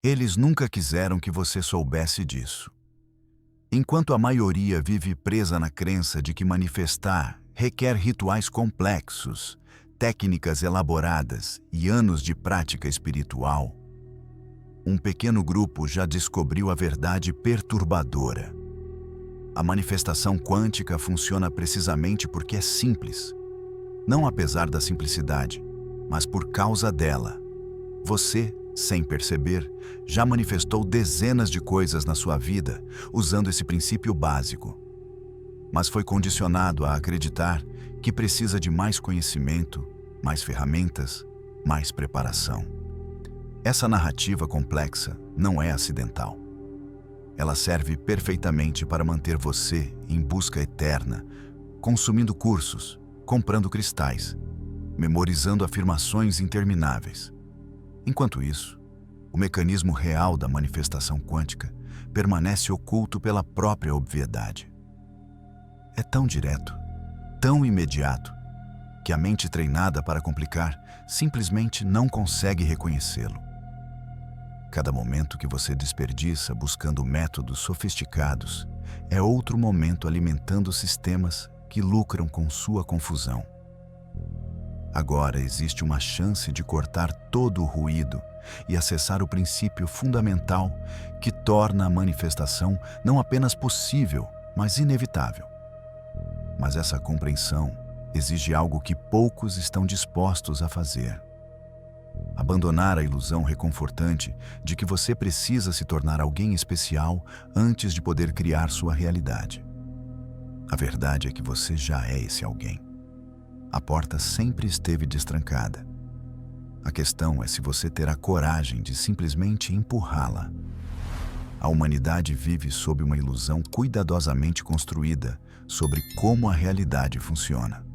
Eles nunca quiseram que você soubesse disso. Enquanto a maioria vive presa na crença de que manifestar requer rituais complexos, técnicas elaboradas e anos de prática espiritual, um pequeno grupo já descobriu a verdade perturbadora. A manifestação quântica funciona precisamente porque é simples. Não apesar da simplicidade, mas por causa dela. Você, sem perceber, já manifestou dezenas de coisas na sua vida usando esse princípio básico. Mas foi condicionado a acreditar que precisa de mais conhecimento, mais ferramentas, mais preparação. Essa narrativa complexa não é acidental. Ela serve perfeitamente para manter você em busca eterna, consumindo cursos, comprando cristais, memorizando afirmações intermináveis. Enquanto isso, o mecanismo real da manifestação quântica permanece oculto pela própria obviedade. É tão direto, tão imediato, que a mente treinada para complicar simplesmente não consegue reconhecê-lo. Cada momento que você desperdiça buscando métodos sofisticados é outro momento alimentando sistemas que lucram com sua confusão. Agora existe uma chance de cortar todo o ruído e acessar o princípio fundamental que torna a manifestação não apenas possível, mas inevitável. Mas essa compreensão exige algo que poucos estão dispostos a fazer. Abandonar a ilusão reconfortante de que você precisa se tornar alguém especial antes de poder criar sua realidade. A verdade é que você já é esse alguém. A porta sempre esteve destrancada. A questão é se você terá coragem de simplesmente empurrá-la. A humanidade vive sob uma ilusão cuidadosamente construída sobre como a realidade funciona.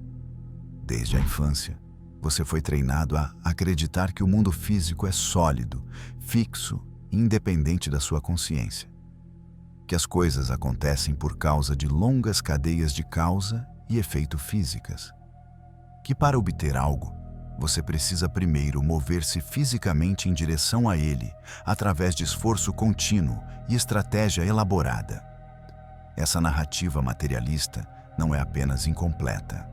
Desde a infância, você foi treinado a acreditar que o mundo físico é sólido, fixo e independente da sua consciência. Que as coisas acontecem por causa de longas cadeias de causa e efeito físicas. Que para obter algo, você precisa primeiro mover-se fisicamente em direção a ele, através de esforço contínuo e estratégia elaborada. Essa narrativa materialista não é apenas incompleta.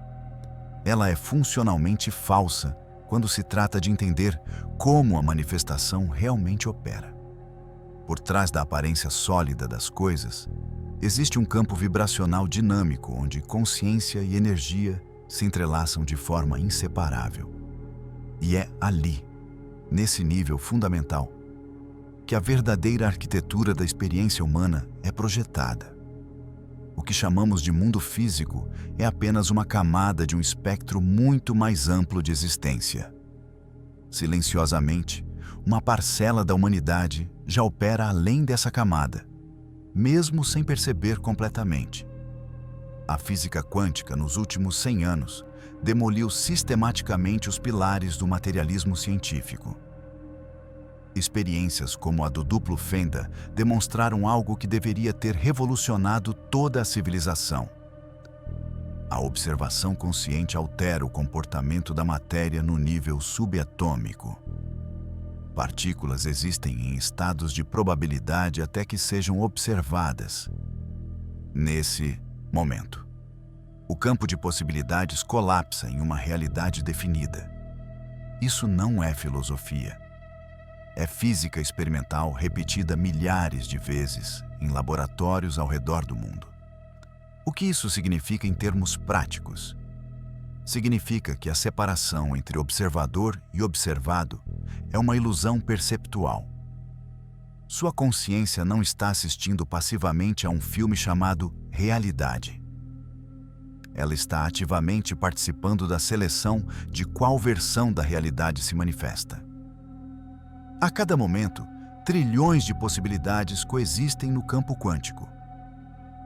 Ela é funcionalmente falsa quando se trata de entender como a manifestação realmente opera. Por trás da aparência sólida das coisas, existe um campo vibracional dinâmico onde consciência e energia se entrelaçam de forma inseparável. E é ali, nesse nível fundamental, que a verdadeira arquitetura da experiência humana é projetada. O que chamamos de mundo físico é apenas uma camada de um espectro muito mais amplo de existência. Silenciosamente, uma parcela da humanidade já opera além dessa camada, mesmo sem perceber completamente. A física quântica, nos últimos 100 anos, demoliu sistematicamente os pilares do materialismo científico. Experiências como a do duplo Fenda demonstraram algo que deveria ter revolucionado toda a civilização. A observação consciente altera o comportamento da matéria no nível subatômico. Partículas existem em estados de probabilidade até que sejam observadas. Nesse momento, o campo de possibilidades colapsa em uma realidade definida. Isso não é filosofia. É física experimental repetida milhares de vezes em laboratórios ao redor do mundo. O que isso significa em termos práticos? Significa que a separação entre observador e observado é uma ilusão perceptual. Sua consciência não está assistindo passivamente a um filme chamado realidade. Ela está ativamente participando da seleção de qual versão da realidade se manifesta. A cada momento, trilhões de possibilidades coexistem no campo quântico.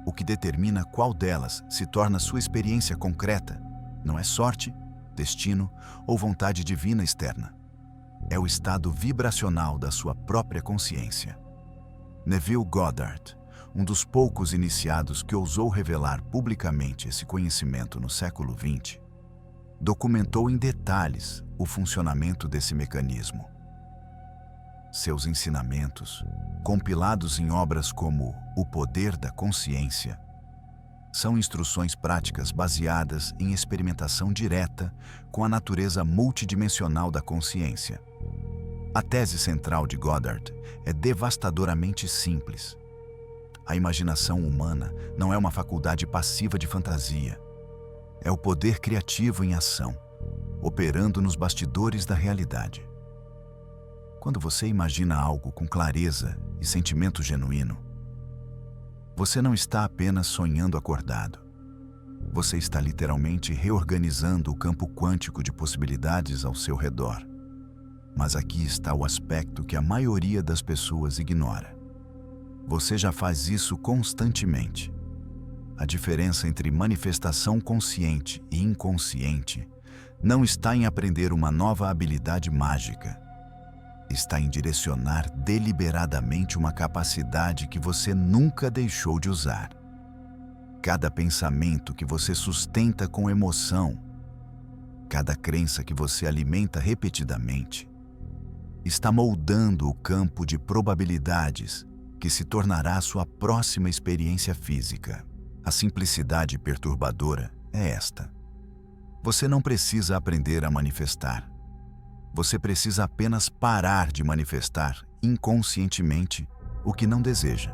O que determina qual delas se torna sua experiência concreta não é sorte, destino ou vontade divina externa. É o estado vibracional da sua própria consciência. Neville Goddard, um dos poucos iniciados que ousou revelar publicamente esse conhecimento no século XX, documentou em detalhes o funcionamento desse mecanismo. seus ensinamentos, compilados em obras como O Poder da Consciência, são instruções práticas baseadas em experimentação direta com a natureza multidimensional da consciência. A tese central de Goddard é devastadoramente simples. A imaginação humana não é uma faculdade passiva de fantasia. É o poder criativo em ação, operando nos bastidores da realidade. Quando você imagina algo com clareza e sentimento genuíno, você não está apenas sonhando acordado. Você está literalmente reorganizando o campo quântico de possibilidades ao seu redor. Mas aqui está o aspecto que a maioria das pessoas ignora. Você já faz isso constantemente. A diferença entre manifestação consciente e inconsciente não está em aprender uma nova habilidade mágica. Está em direcionar deliberadamente uma capacidade que você nunca deixou de usar. Cada pensamento que você sustenta com emoção, cada crença que você alimenta repetidamente, está moldando o campo de probabilidades que se tornará sua próxima experiência física. A simplicidade perturbadora é esta. Você não precisa aprender a manifestar. Você precisa apenas parar de manifestar inconscientemente o que não deseja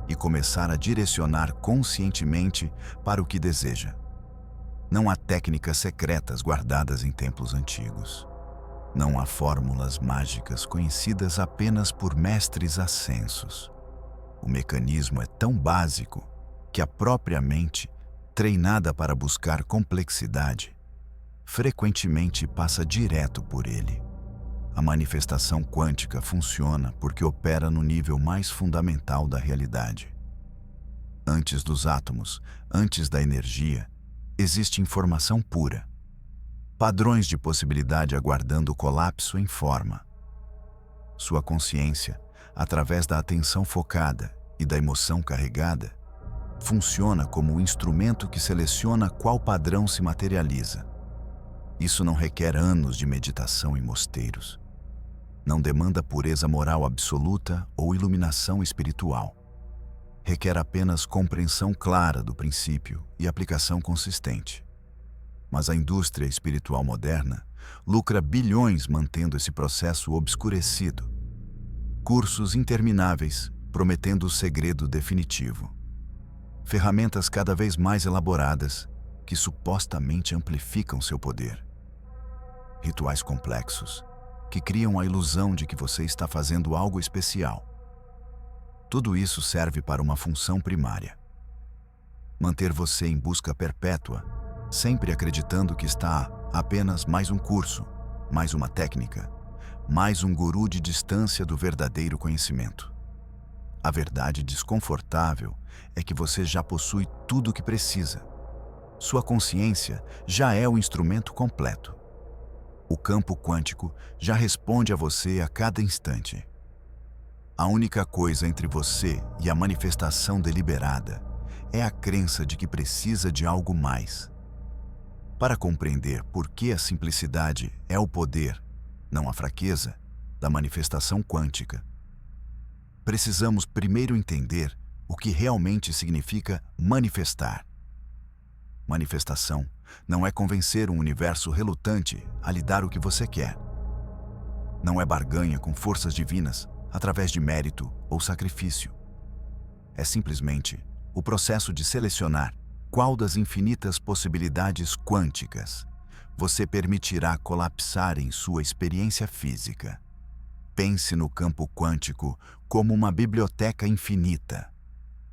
e começar a direcionar conscientemente para o que deseja. Não há técnicas secretas guardadas em templos antigos. Não há fórmulas mágicas conhecidas apenas por mestres ascensos. O mecanismo é tão básico que a própria mente, treinada para buscar complexidade, frequentemente passa direto por ele. A manifestação quântica funciona porque opera no nível mais fundamental da realidade. Antes dos átomos, antes da energia, existe informação pura. Padrões de possibilidade aguardando o colapso em forma. Sua consciência, através da atenção focada e da emoção carregada, funciona como um instrumento que seleciona qual padrão se materializa. Isso não requer anos de meditação em mosteiros. Não demanda pureza moral absoluta ou iluminação espiritual. Requer apenas compreensão clara do princípio e aplicação consistente. Mas a indústria espiritual moderna lucra bilhões mantendo esse processo obscurecido. Cursos intermináveis prometendo o segredo definitivo. Ferramentas cada vez mais elaboradas que supostamente amplificam seu poder. Rituais complexos que criam a ilusão de que você está fazendo algo especial. Tudo isso serve para uma função primária: manter você em busca perpétua, sempre acreditando que está apenas mais um curso, mais uma técnica, mais um guru de distância do verdadeiro conhecimento. A verdade desconfortável é que você já possui tudo o que precisa. Sua consciência já é o instrumento completo. O campo quântico já responde a você a cada instante. A única coisa entre você e a manifestação deliberada é a crença de que precisa de algo mais. Para compreender por que a simplicidade é o poder, não a fraqueza, da manifestação quântica, precisamos primeiro entender o que realmente significa manifestar. Manifestação não é convencer um universo relutante a lhe dar o que você quer. Não é barganha com forças divinas através de mérito ou sacrifício. É simplesmente o processo de selecionar qual das infinitas possibilidades quânticas você permitirá colapsar em sua experiência física. Pense no campo quântico como uma biblioteca infinita.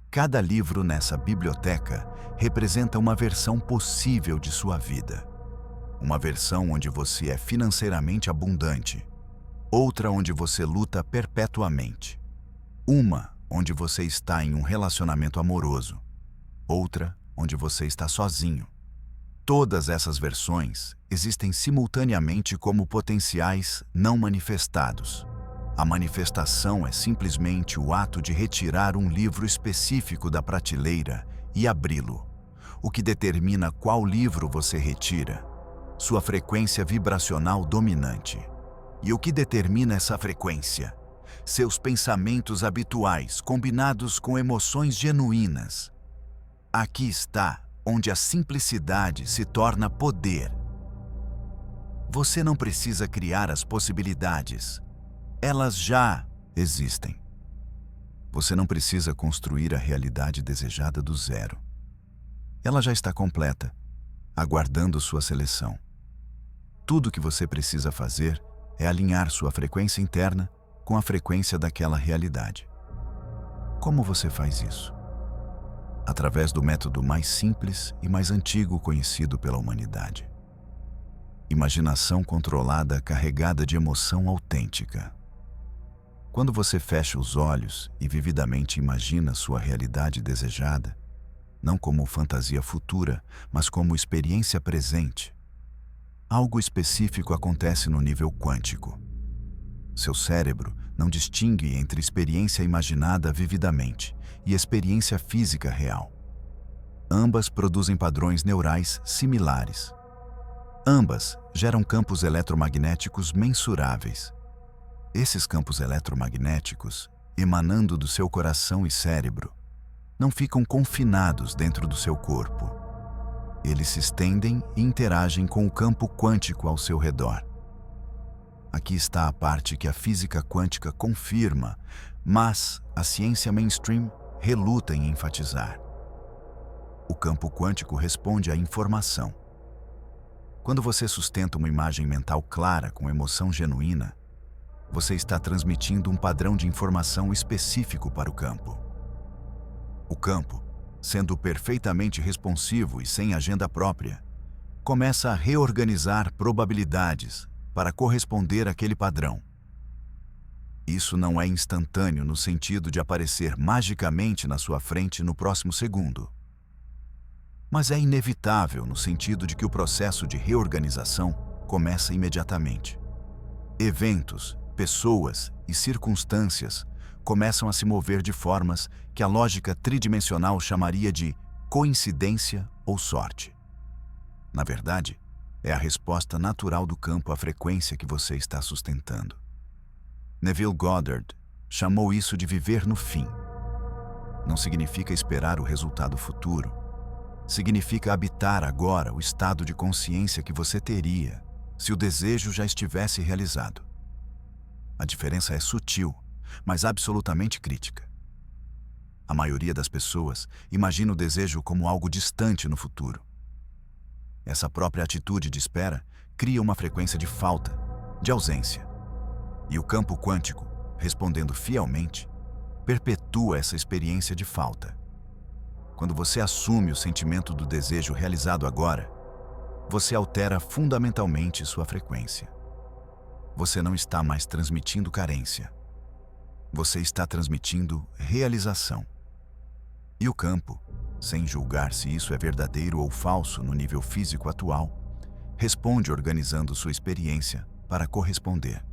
Cada livro nessa biblioteca representa uma versão possível de sua vida. Uma versão onde você é financeiramente abundante, outra onde você luta perpetuamente, uma onde você está em um relacionamento amoroso, outra onde você está sozinho. Todas essas versões existem simultaneamente como potenciais não manifestados. A manifestação é simplesmente o ato de retirar um livro específico da prateleira e abri-lo. O que determina qual livro você retira? Sua frequência vibracional dominante. E o que determina essa frequência? seus pensamentos habituais combinados com emoções genuínas. Aqui está onde a simplicidade se torna poder. Você não precisa criar as possibilidades. Elas já existem. Você não precisa construir a realidade desejada do zero. Ela já está completa, aguardando sua seleção. Tudo o que você precisa fazer é alinhar sua frequência interna com a frequência daquela realidade. Como você faz isso? Através do método mais simples e mais antigo conhecido pela humanidade. Imaginação controlada carregada de emoção autêntica. Quando você fecha os olhos e vividamente imagina sua realidade desejada, não como fantasia futura, mas como experiência presente, algo específico acontece no nível quântico. Seu cérebro não distingue entre experiência imaginada vividamente e experiência física real. Ambas produzem padrões neurais similares. Ambas geram campos eletromagnéticos mensuráveis. Esses campos eletromagnéticos, emanando do seu coração e cérebro, não ficam confinados dentro do seu corpo. Eles se estendem e interagem com o campo quântico ao seu redor. Aqui está a parte que a física quântica confirma, mas a ciência mainstream reluta em enfatizar. O campo quântico responde à informação. Quando você sustenta uma imagem mental clara com emoção genuína, você está transmitindo um padrão de informação específico para o campo. O campo, sendo perfeitamente responsivo e sem agenda própria, começa a reorganizar probabilidades para corresponder àquele padrão. Isso não é instantâneo no sentido de aparecer magicamente na sua frente no próximo segundo. Mas é inevitável no sentido de que o processo de reorganização começa imediatamente. Eventos, pessoas e circunstâncias começam a se mover de formas que a lógica tridimensional chamaria de coincidência ou sorte. Na verdade, é a resposta natural do campo à frequência que você está sustentando. Neville Goddard chamou isso de viver no fim. Não significa esperar o resultado futuro. Significa habitar agora o estado de consciência que você teria se o desejo já estivesse realizado. A diferença é sutil, mas absolutamente crítica. A maioria das pessoas imagina o desejo como algo distante no futuro. Essa própria atitude de espera cria uma frequência de falta, de ausência. E o campo quântico, respondendo fielmente, perpetua essa experiência de falta. Quando você assume o sentimento do desejo realizado agora, você altera fundamentalmente sua frequência. Você não está mais transmitindo carência. Você está transmitindo realização. E o campo, sem julgar se isso é verdadeiro ou falso no nível físico atual, responde organizando sua experiência para corresponder.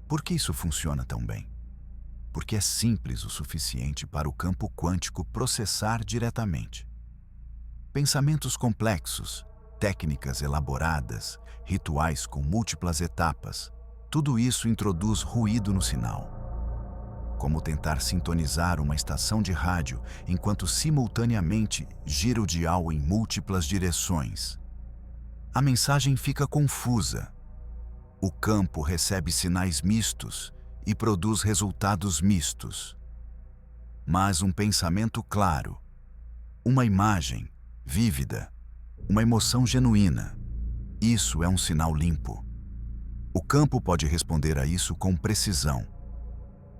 Por que isso funciona tão bem? Porque é simples o suficiente para o campo quântico processar diretamente. Pensamentos complexos, técnicas elaboradas, rituais com múltiplas etapas, tudo isso introduz ruído no sinal. Como tentar sintonizar uma estação de rádio enquanto simultaneamente gira o dial em múltiplas direções. A mensagem fica confusa. O campo recebe sinais mistos e produz resultados mistos. Mas um pensamento claro, uma imagem vívida, uma emoção genuína, isso é um sinal limpo. O campo pode responder a isso com precisão.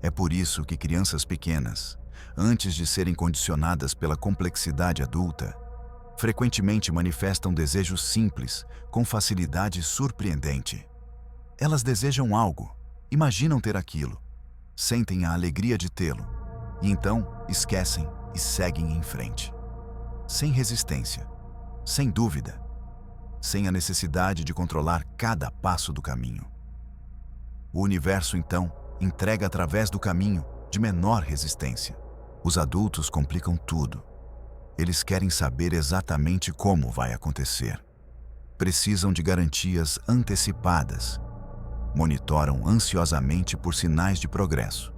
É por isso que crianças pequenas, antes de serem condicionadas pela complexidade adulta, frequentemente manifestam desejos simples com facilidade surpreendente. Elas desejam algo, imaginam ter aquilo, sentem a alegria de tê-lo, e então esquecem e seguem em frente. Sem resistência, sem dúvida, sem a necessidade de controlar cada passo do caminho. O universo, então, entrega através do caminho de menor resistência. Os adultos complicam tudo. Eles querem saber exatamente como vai acontecer. Precisam de garantias antecipadas. monitoram ansiosamente por sinais de progresso.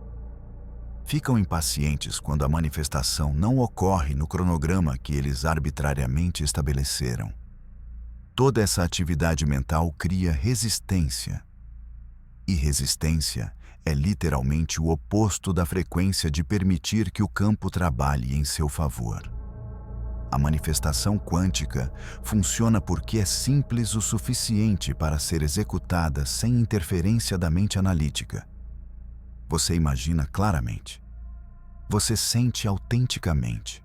Ficam impacientes quando a manifestação não ocorre no cronograma que eles arbitrariamente estabeleceram. Toda essa atividade mental cria resistência. E resistência é literalmente o oposto da frequência de permitir que o campo trabalhe em seu favor. A manifestação quântica funciona porque é simples o suficiente para ser executada sem interferência da mente analítica. Você imagina claramente. Você sente autenticamente.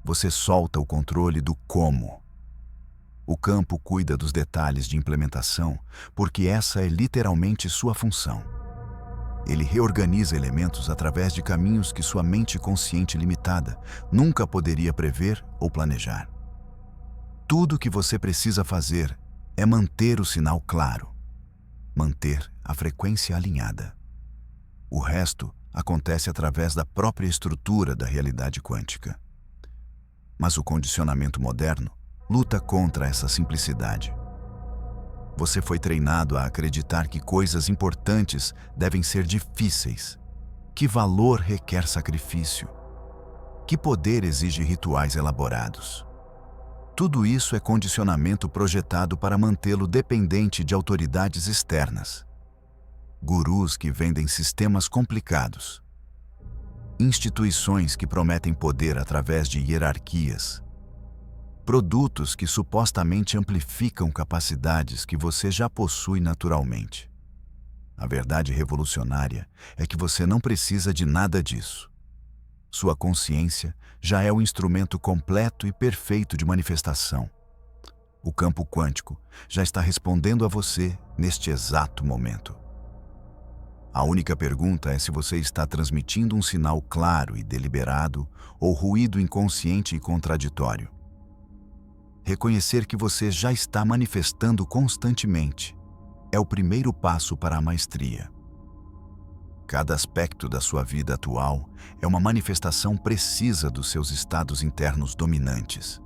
Você solta o controle do como. O campo cuida dos detalhes de implementação porque essa é literalmente sua função. Ele reorganiza elementos através de caminhos que sua mente consciente limitada nunca poderia prever ou planejar. Tudo o que você precisa fazer é manter o sinal claro, manter a frequência alinhada. O resto acontece através da própria estrutura da realidade quântica. Mas o condicionamento moderno luta contra essa simplicidade. Você foi treinado a acreditar que coisas importantes devem ser difíceis, que valor requer sacrifício, que poder exige rituais elaborados. Tudo isso é condicionamento projetado para mantê-lo dependente de autoridades externas. Gurus que vendem sistemas complicados. Instituições que prometem poder através de hierarquias. Produtos que supostamente amplificam capacidades que você já possui naturalmente. A verdade revolucionária é que você não precisa de nada disso. Sua consciência já é o instrumento completo e perfeito de manifestação. O campo quântico já está respondendo a você neste exato momento. A única pergunta é se você está transmitindo um sinal claro e deliberado ou ruído inconsciente e contraditório. Reconhecer que você já está manifestando constantemente é o primeiro passo para a maestria. Cada aspecto da sua vida atual é uma manifestação precisa dos seus estados internos dominantes.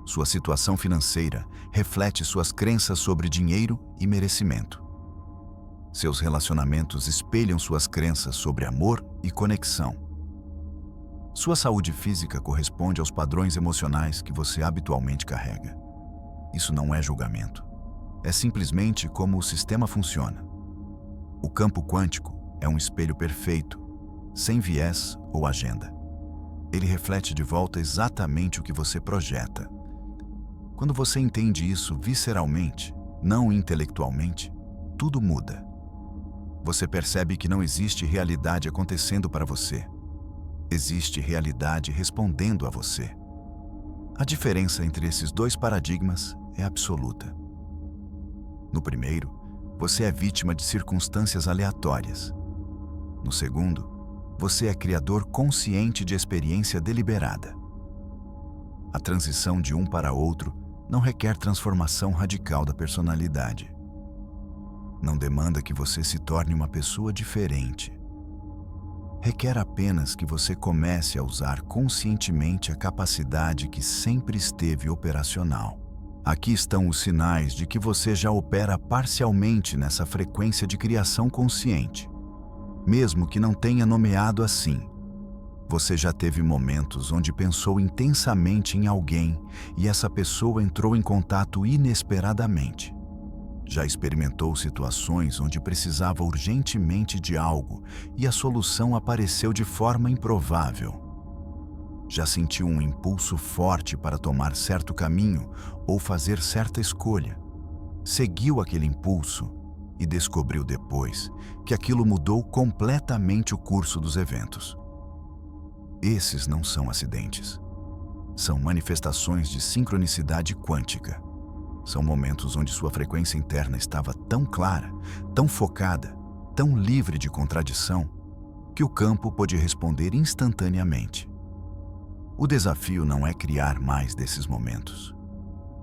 Sua situação financeira reflete suas crenças sobre dinheiro e merecimento. Seus relacionamentos espelham suas crenças sobre amor e conexão. Sua saúde física corresponde aos padrões emocionais que você habitualmente carrega. Isso não é julgamento. É simplesmente como o sistema funciona. O campo quântico é um espelho perfeito, sem viés ou agenda. Ele reflete de volta exatamente o que você projeta. Quando você entende isso visceralmente, não intelectualmente, tudo muda. Você percebe que não existe realidade acontecendo para você. Existe realidade respondendo a você. A diferença entre esses dois paradigmas é absoluta. No primeiro, você é vítima de circunstâncias aleatórias. No segundo, você é criador consciente de experiência deliberada. A transição de um para outro não requer transformação radical da personalidade. Não demanda que você se torne uma pessoa diferente. Requer apenas que você comece a usar conscientemente a capacidade que sempre esteve operacional. Aqui estão os sinais de que você já opera parcialmente nessa frequência de criação consciente. Mesmo que não tenha nomeado assim, você já teve momentos onde pensou intensamente em alguém e essa pessoa entrou em contato inesperadamente. Já experimentou situações onde precisava urgentemente de algo e a solução apareceu de forma improvável. Já sentiu um impulso forte para tomar certo caminho ou fazer certa escolha. Seguiu aquele impulso e descobriu depois que aquilo mudou completamente o curso dos eventos. Esses não são acidentes. São manifestações de sincronicidade quântica. São momentos onde sua frequência interna estava tão clara, tão focada, tão livre de contradição, que o campo pôde responder instantaneamente. O desafio não é criar mais desses momentos.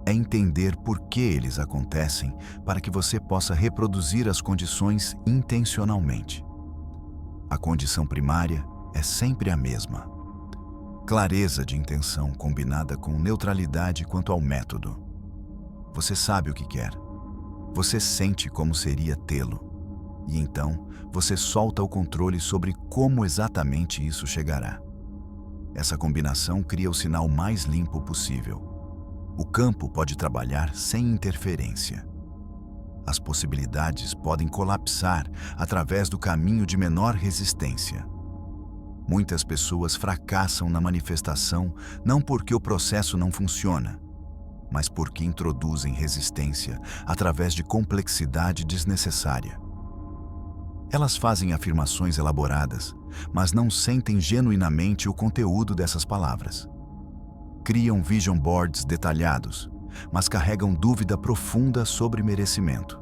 É entender por que eles acontecem para que você possa reproduzir as condições intencionalmente. A condição primária é sempre a mesma. Clareza de intenção combinada com neutralidade quanto ao método. Você sabe o que quer. Você sente como seria tê-lo, e então você solta o controle sobre como exatamente isso chegará. Essa combinação cria o sinal mais limpo possível. O campo pode trabalhar sem interferência. As possibilidades podem colapsar através do caminho de menor resistência. Muitas pessoas fracassam na manifestação não porque o processo não funciona, mas porque introduzem resistência através de complexidade desnecessária. Elas fazem afirmações elaboradas, mas não sentem genuinamente o conteúdo dessas palavras. Criam vision boards detalhados, mas carregam dúvida profunda sobre merecimento.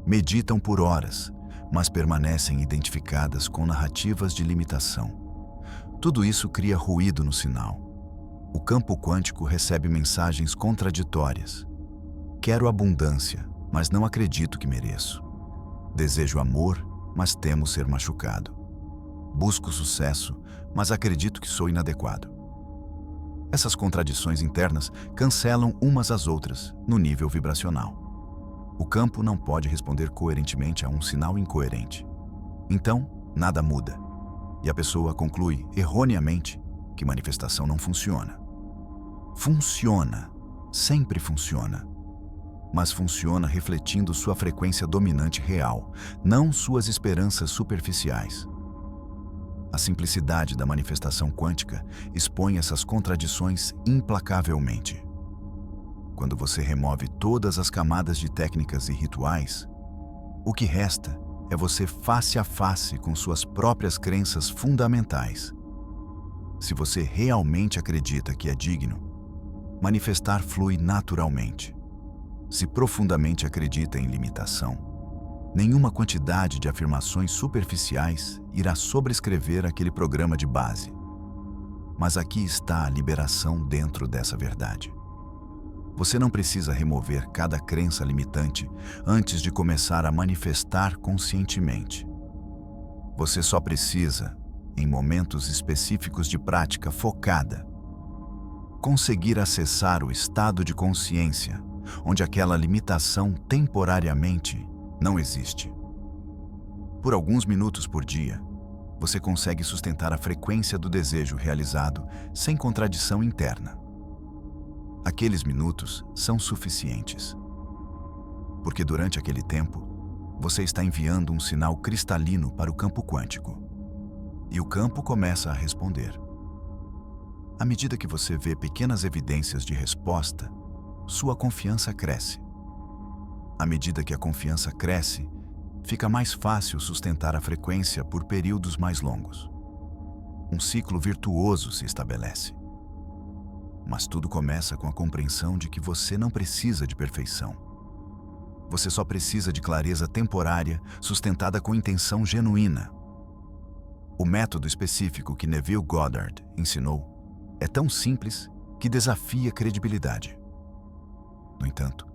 Meditam por horas, mas permanecem identificadas com narrativas de limitação. Tudo isso cria ruído no sinal. O campo quântico recebe mensagens contraditórias. Quero abundância, mas não acredito que mereço. Desejo amor, mas temo ser machucado. Busco sucesso, mas acredito que sou inadequado. Essas contradições internas cancelam umas às outras no nível vibracional. O campo não pode responder coerentemente a um sinal incoerente. Então, nada muda. E a pessoa conclui, erroneamente, que manifestação não funciona. Funciona, sempre funciona. Mas funciona refletindo sua frequência dominante real, não suas esperanças superficiais. A simplicidade da manifestação quântica expõe essas contradições implacavelmente. Quando você remove todas as camadas de técnicas e rituais, o que resta é você face a face com suas próprias crenças fundamentais. Se você realmente acredita que é digno, manifestar flui naturalmente. Se profundamente acredita em limitação, nenhuma quantidade de afirmações superficiais irá sobrescrever aquele programa de base. Mas aqui está a liberação dentro dessa verdade. Você não precisa remover cada crença limitante antes de começar a manifestar conscientemente. Você só precisa, em momentos específicos de prática focada, conseguir acessar o estado de consciência onde aquela limitação temporariamente não existe. Por alguns minutos por dia, você consegue sustentar a frequência do desejo realizado sem contradição interna. Aqueles minutos são suficientes. Porque durante aquele tempo, você está enviando um sinal cristalino para o campo quântico. E o campo começa a responder. À medida que você vê pequenas evidências de resposta, sua confiança cresce. À medida que a confiança cresce, fica mais fácil sustentar a frequência por períodos mais longos. Um ciclo virtuoso se estabelece. Mas tudo começa com a compreensão de que você não precisa de perfeição. Você só precisa de clareza temporária sustentada com intenção genuína. O método específico que Neville Goddard ensinou é tão simples que desafia credibilidade. No entanto,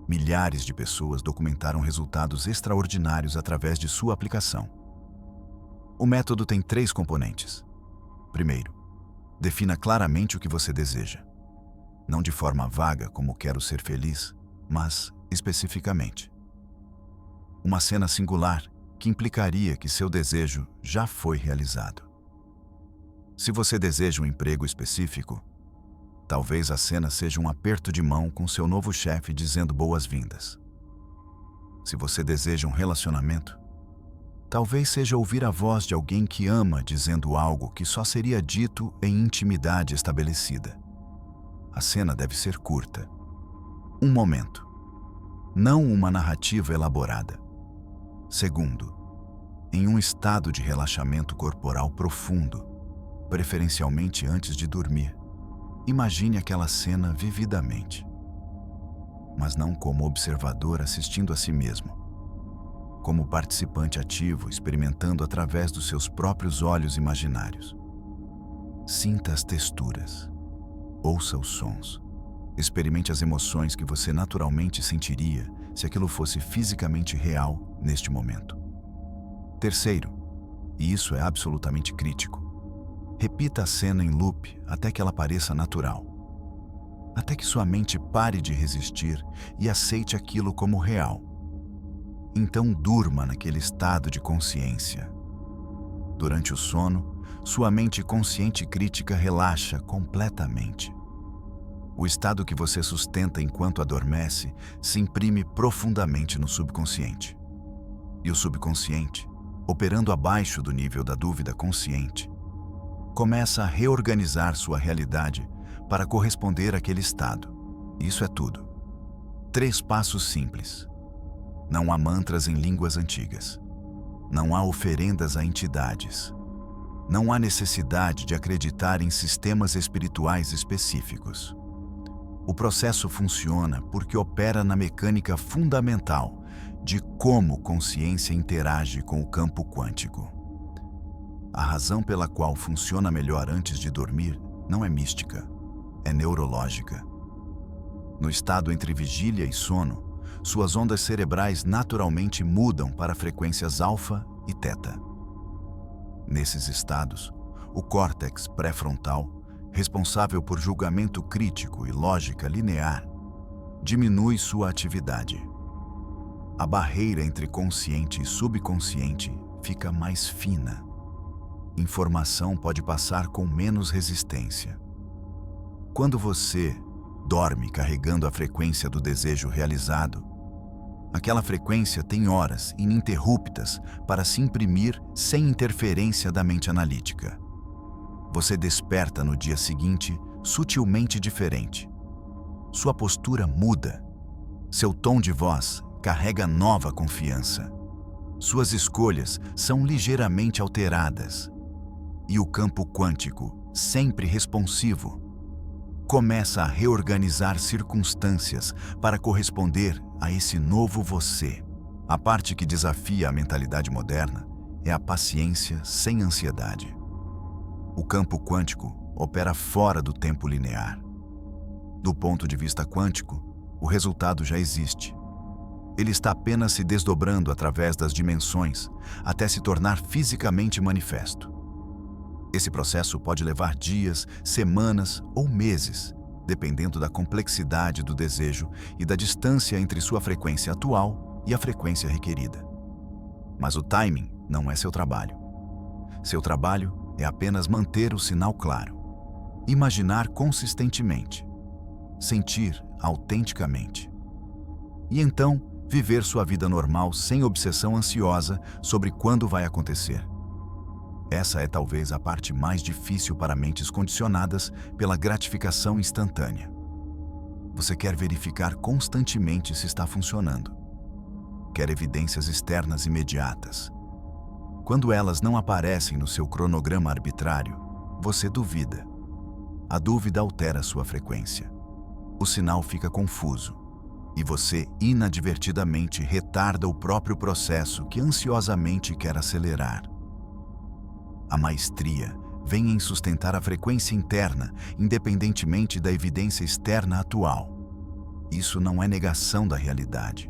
milhares de pessoas documentaram resultados extraordinários através de sua aplicação. O método tem 3 componentes. Primeiro, defina claramente o que você deseja. Não de forma vaga como quero ser feliz, mas especificamente. Uma cena singular que implicaria que seu desejo já foi realizado. Se você deseja um emprego específico, talvez a cena seja um aperto de mão com seu novo chefe dizendo boas-vindas. Se você deseja um relacionamento, talvez seja ouvir a voz de alguém que ama dizendo algo que só seria dito em intimidade estabelecida. A cena deve ser curta. Um momento. Não uma narrativa elaborada. Segundo, em um estado de relaxamento corporal profundo, preferencialmente antes de dormir, imagine aquela cena vividamente. Mas não como observador assistindo a si mesmo. Como participante ativo, experimentando através dos seus próprios olhos imaginários. Sinta as texturas, ouça os sons, experimente as emoções que você naturalmente sentiria se aquilo fosse fisicamente real neste momento. Terceiro, e isso é absolutamente crítico, repita a cena em loop até que ela pareça natural. até que sua mente pare de resistir e aceite aquilo como real. Então durma naquele estado de consciência. Durante o sono, sua mente consciente e crítica relaxa completamente. O estado que você sustenta enquanto adormece se imprime profundamente no subconsciente. E o subconsciente, operando abaixo do nível da dúvida consciente, começa a reorganizar sua realidade para corresponder àquele estado. Isso é tudo. 3 passos simples. Não há mantras em línguas antigas. Não há oferendas a entidades. Não há necessidade de acreditar em sistemas espirituais específicos. O processo funciona porque opera na mecânica fundamental de como consciência interage com o campo quântico. A razão pela qual funciona melhor antes de dormir não é mística, é neurológica. No estado entre vigília e sono, suas ondas cerebrais naturalmente mudam para frequências alfa e teta. Nesses estados, o córtex pré-frontal, responsável por julgamento crítico e lógica linear, diminui sua atividade. A barreira entre consciente e subconsciente fica mais fina. Informação pode passar com menos resistência. Quando você dorme carregando a frequência do desejo realizado, aquela frequência tem horas ininterruptas para se imprimir sem interferência da mente analítica. Você desperta no dia seguinte sutilmente diferente. Sua postura muda. Seu tom de voz carrega nova confiança. Suas escolhas são ligeiramente alteradas. E o campo quântico, sempre responsivo, começa a reorganizar circunstâncias para corresponder a esse novo você. A parte que desafia a mentalidade moderna é a paciência sem ansiedade. O campo quântico opera fora do tempo linear. Do ponto de vista quântico, o resultado já existe. Ele está apenas se desdobrando através das dimensões até se tornar fisicamente manifesto. Esse processo pode levar dias, semanas ou meses, dependendo da complexidade do desejo e da distância entre sua frequência atual e a frequência requerida. Mas o timing não é seu trabalho. Seu trabalho é apenas manter o sinal claro, imaginar consistentemente, sentir autenticamente. E então, viver sua vida normal sem obsessão ansiosa sobre quando vai acontecer. Essa é talvez a parte mais difícil para mentes condicionadas pela gratificação instantânea. Você quer verificar constantemente se está funcionando. Quer evidências externas imediatas. Quando elas não aparecem no seu cronograma arbitrário, você duvida. A dúvida altera sua frequência. O sinal fica confuso e você inadvertidamente retarda o próprio processo que ansiosamente quer acelerar. A maestria vem em sustentar a frequência interna, independentemente da evidência externa atual. Isso não é negação da realidade.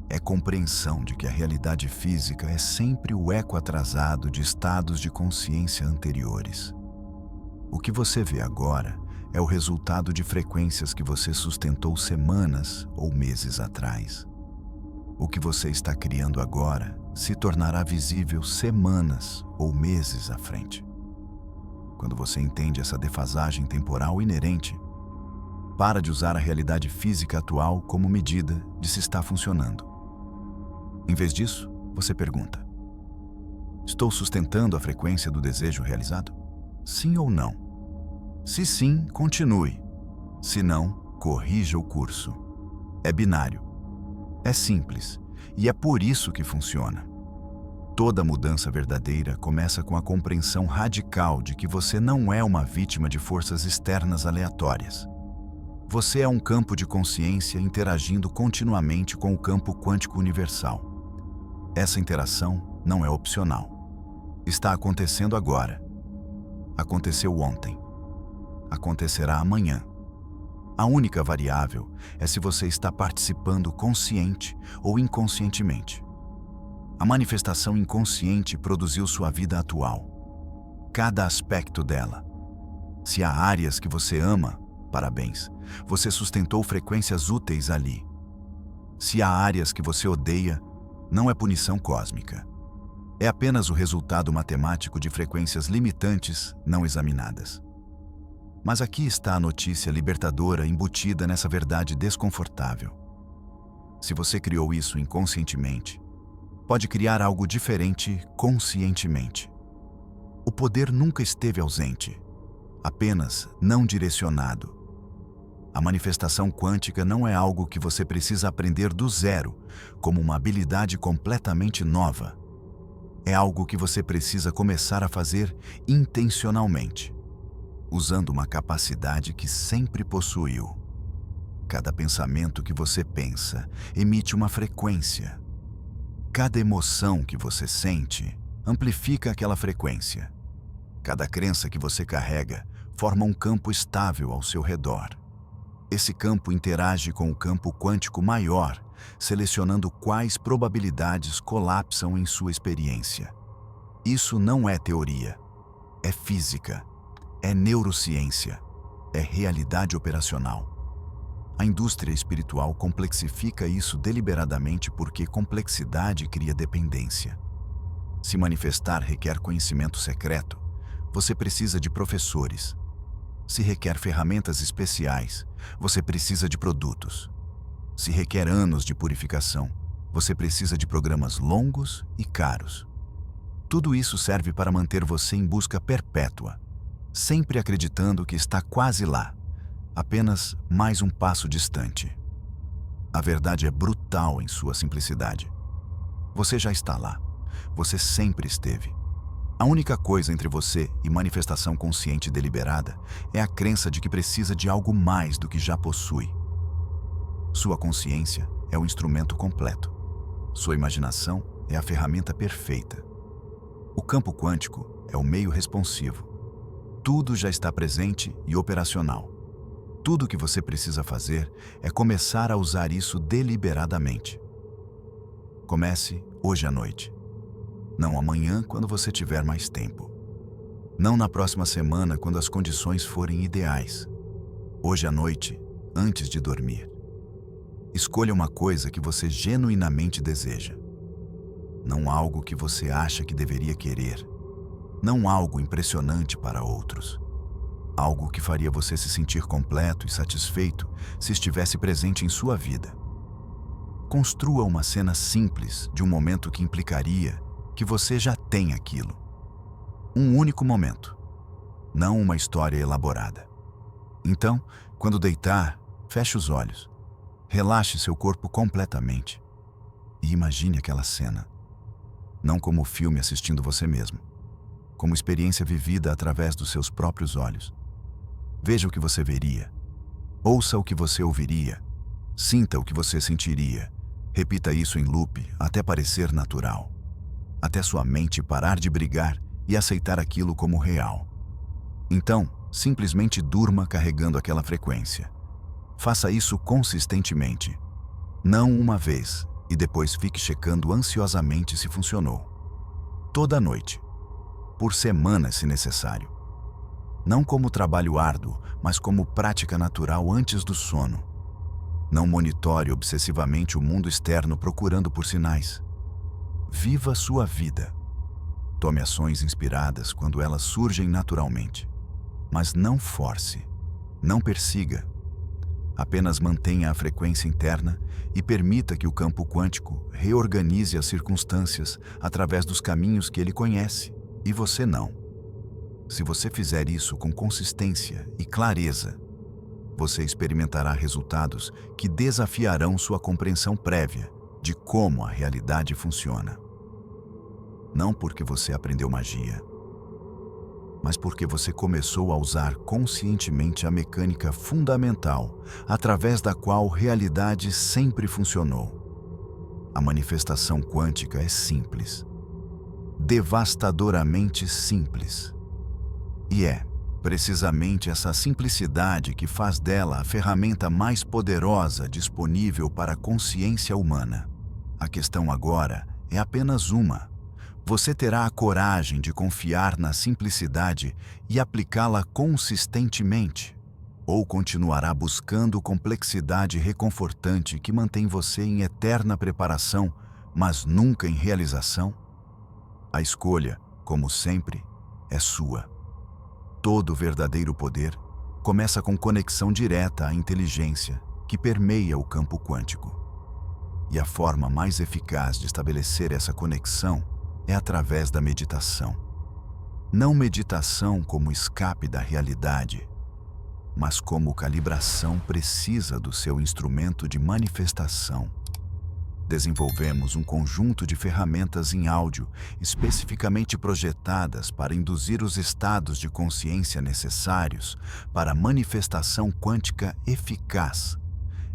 É compreensão de que a realidade física é sempre o eco atrasado de estados de consciência anteriores. O que você vê agora é o resultado de frequências que você sustentou semanas ou meses atrás. O que você está criando agora se tornará visível semanas ou meses à frente. Quando você entende essa defasagem temporal inerente, para de usar a realidade física atual como medida de se está funcionando. Em vez disso, você pergunta: estou sustentando a frequência do desejo realizado? Sim ou não? Se sim, continue. Se não, corrija o curso. É binário. É simples, e é por isso que funciona. Toda mudança verdadeira começa com a compreensão radical de que você não é uma vítima de forças externas aleatórias. Você é um campo de consciência interagindo continuamente com o campo quântico universal. Essa interação não é opcional. Está acontecendo agora. Aconteceu ontem. Acontecerá amanhã. A única variável é se você está participando consciente ou inconscientemente. A manifestação inconsciente produziu sua vida atual. Cada aspecto dela. Se há áreas que você ama, Parabéns, você sustentou frequências úteis ali. Se há áreas que você odeia, não é punição cósmica. É apenas o resultado matemático de frequências limitantes não examinadas. Mas aqui está a notícia libertadora embutida nessa verdade desconfortável. Se você criou isso inconscientemente, pode criar algo diferente conscientemente. O poder nunca esteve ausente, apenas não direcionado. A manifestação quântica não é algo que você precisa aprender do zero, como uma habilidade completamente nova. É algo que você precisa começar a fazer intencionalmente, usando uma capacidade que sempre possuiu. Cada pensamento que você pensa emite uma frequência. Cada emoção que você sente amplifica aquela frequência. Cada crença que você carrega forma um campo estável ao seu redor. Esse campo interage com o campo quântico maior, selecionando quais probabilidades colapsam em sua experiência. Isso não é teoria, é física, é neurociência, é realidade operacional. A indústria espiritual complexifica isso deliberadamente porque complexidade cria dependência. Se manifestar requer conhecimento secreto, você precisa de professores. Se requer ferramentas especiais, você precisa de produtos. Se requer anos de purificação, você precisa de programas longos e caros. Tudo isso serve para manter você em busca perpétua, sempre acreditando que está quase lá, apenas mais um passo distante. A verdade é brutal em sua simplicidade. Você já está lá. Você sempre esteve. A única coisa entre você e manifestação consciente e deliberada é a crença de que precisa de algo mais do que já possui. Sua consciência é o instrumento completo. Sua imaginação é a ferramenta perfeita. O campo quântico é o meio responsivo. Tudo já está presente e operacional. Tudo o que você precisa fazer é começar a usar isso deliberadamente. Comece hoje à noite. Não amanhã, quando você tiver mais tempo. Não na próxima semana, quando as condições forem ideais. Hoje à noite, antes de dormir. Escolha uma coisa que você genuinamente deseja. Não algo que você acha que deveria querer. Não algo impressionante para outros. Algo que faria você se sentir completo e satisfeito se estivesse presente em sua vida. Construa uma cena simples de um momento que implicaria que você já tem aquilo. Um único momento, não uma história elaborada. Então, quando deitar, feche os olhos, relaxe seu corpo completamente e imagine aquela cena. Não como filme assistindo você mesmo, como experiência vivida através dos seus próprios olhos. Veja o que você veria, ouça o que você ouviria, sinta o que você sentiria. Repita isso em loop até parecer natural. Até sua mente parar de brigar e aceitar aquilo como real. Então, simplesmente durma carregando aquela frequência. Faça isso consistentemente. Não uma vez e depois fique checando ansiosamente se funcionou. Toda noite. Por semana, se necessário. Não como trabalho árduo, mas como prática natural antes do sono. Não monitore obsessivamente o mundo externo procurando por sinais. Viva sua vida. Tome ações inspiradas quando elas surgem naturalmente. Mas não force, não persiga. Apenas mantenha a frequência interna e permita que o campo quântico reorganize as circunstâncias através dos caminhos que ele conhece, e você não. Se você fizer isso com consistência e clareza, você experimentará resultados que desafiarão sua compreensão prévia de como a realidade funciona. Não porque você aprendeu magia, mas porque você começou a usar conscientemente a mecânica fundamental através da qual realidade sempre funcionou. A manifestação quântica é simples, devastadoramente simples. E é precisamente essa simplicidade que faz dela a ferramenta mais poderosa disponível para a consciência humana. A questão agora é apenas uma. Você terá a coragem de confiar na simplicidade e aplicá-la consistentemente. Ou continuará buscando complexidade reconfortante que mantém você em eterna preparação, mas nunca em realização? A escolha, como sempre, é sua. Todo verdadeiro poder começa com conexão direta à inteligência que permeia o campo quântico. E a forma mais eficaz de estabelecer essa conexão é através da meditação. Não meditação como escape da realidade, mas como calibração precisa do seu instrumento de manifestação. Desenvolvemos um conjunto de ferramentas em áudio especificamente projetadas para induzir os estados de consciência necessários para a manifestação quântica eficaz.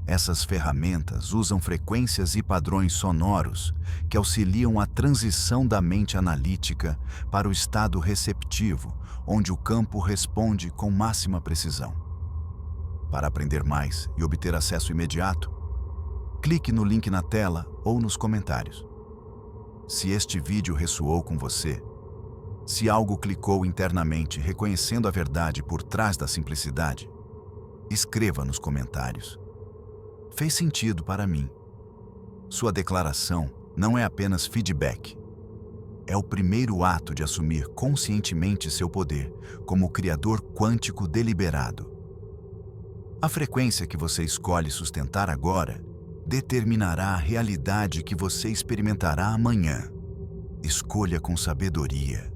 Essas ferramentas usam frequências e padrões sonoros que auxiliam a transição da mente analítica para o estado receptivo, onde o campo responde com máxima precisão. Para aprender mais e obter acesso imediato, clique no link na tela ou nos comentários. Se este vídeo ressoou com você, se algo clicou internamente reconhecendo a verdade por trás da simplicidade, escreva nos comentários. Fez sentido para mim. Sua declaração não é apenas feedback. É o primeiro ato de assumir conscientemente seu poder como criador quântico deliberado. A frequência que você escolhe sustentar agora determinará a realidade que você experimentará amanhã. Escolha com sabedoria.